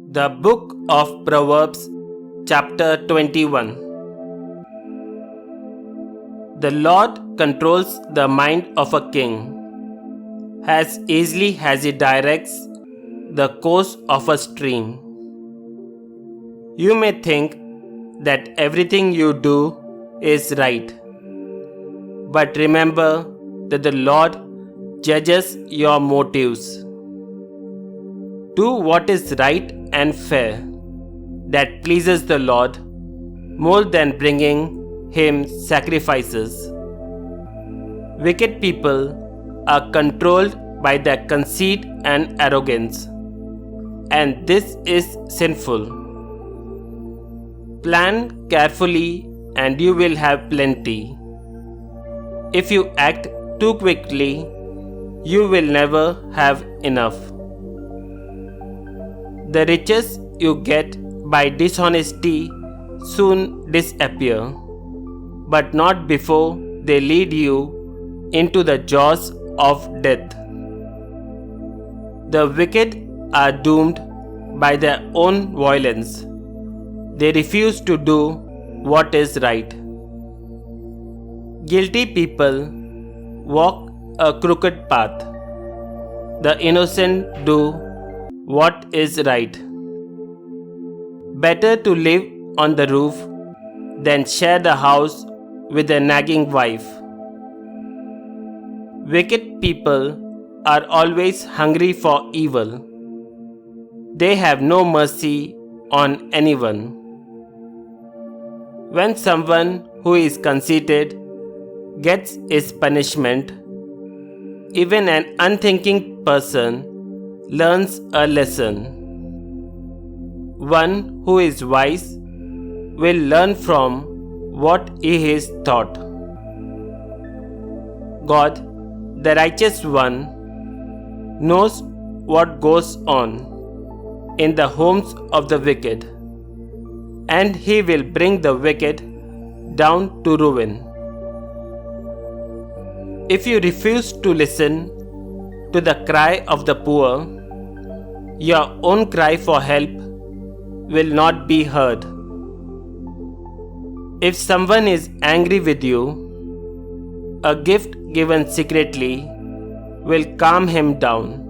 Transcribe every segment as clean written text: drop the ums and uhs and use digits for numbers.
The Book of Proverbs, chapter 21. The Lord controls the mind of a king, as easily as he directs the course of a stream. You may think that everything you do is right, but remember that the Lord judges your motives. Do what is right and fair, that pleases the Lord, more than bringing Him sacrifices. Wicked people are controlled by their conceit and arrogance, and this is sinful. Plan carefully and you will have plenty. If you act too quickly, you will never have enough. The riches you get by dishonesty soon disappear, but not before they lead you into the jaws of death. The wicked are doomed by their own violence. They refuse to do what is right. Guilty people walk a crooked path. The innocent do what is right. Better to live on the roof than share the house with a nagging wife. Wicked people are always hungry for evil. They have no mercy on anyone. When someone who is conceited gets his punishment, even an unthinking person learns a lesson. One who is wise will learn from what he is taught. God, the righteous one, knows what goes on in the homes of the wicked, and he will bring the wicked down to ruin. If you refuse to listen to the cry of the poor, your own cry for help will not be heard. If someone is angry with you, a gift given secretly will calm him down.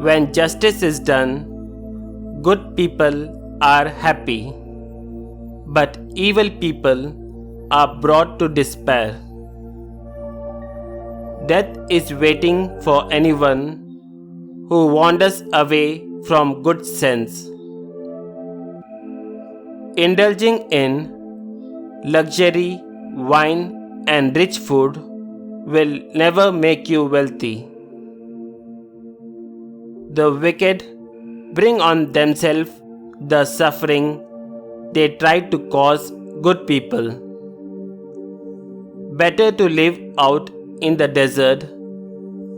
When justice is done, good people are happy, but evil people are brought to despair. Death is waiting for anyone who wanders away from good sense. Indulging in luxury, wine, and rich food will never make you wealthy. The wicked bring on themselves the suffering they try to cause good people. Better to live out in the desert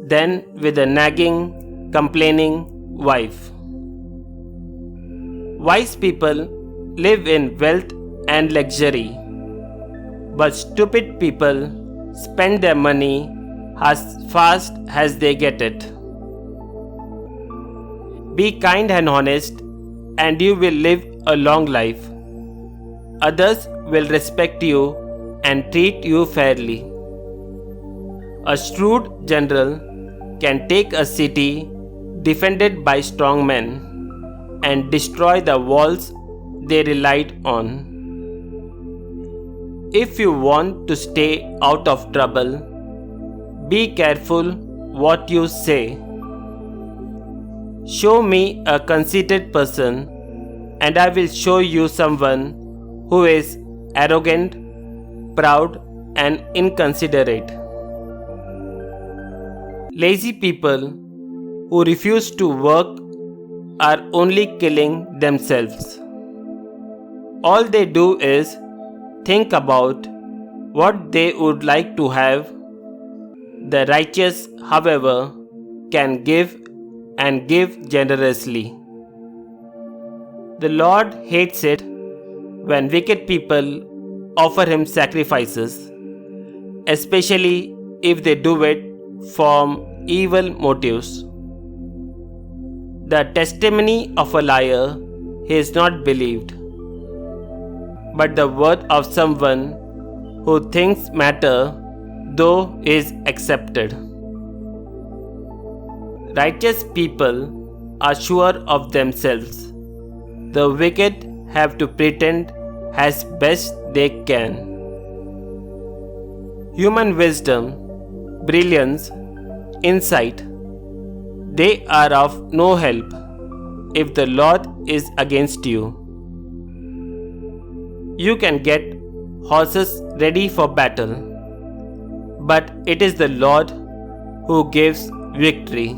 than with a nagging, complaining wife. Wise people live in wealth and luxury, but stupid people spend their money as fast as they get it. Be kind and honest, and you will live a long life. Others will respect you and treat you fairly. A shrewd general can take a city defended by strong men and destroy the walls they relied on. If you want to stay out of trouble, be careful what you say. Show me a conceited person, and I will show you someone who is arrogant, proud, and inconsiderate. Lazy people who refuse to work are only killing themselves. All they do is think about what they would like to have. The righteous, however, can give and give generously. The Lord hates it when wicked people offer Him sacrifices, especially if they do it from evil motives. The testimony of a liar is not believed, but the word of someone who thinks matter though is accepted. Righteous people are sure of themselves. The wicked have to pretend as best they can. Human wisdom, brilliance, insight, they are of no help if the Lord is against you. You can get horses ready for battle, but it is the Lord who gives victory.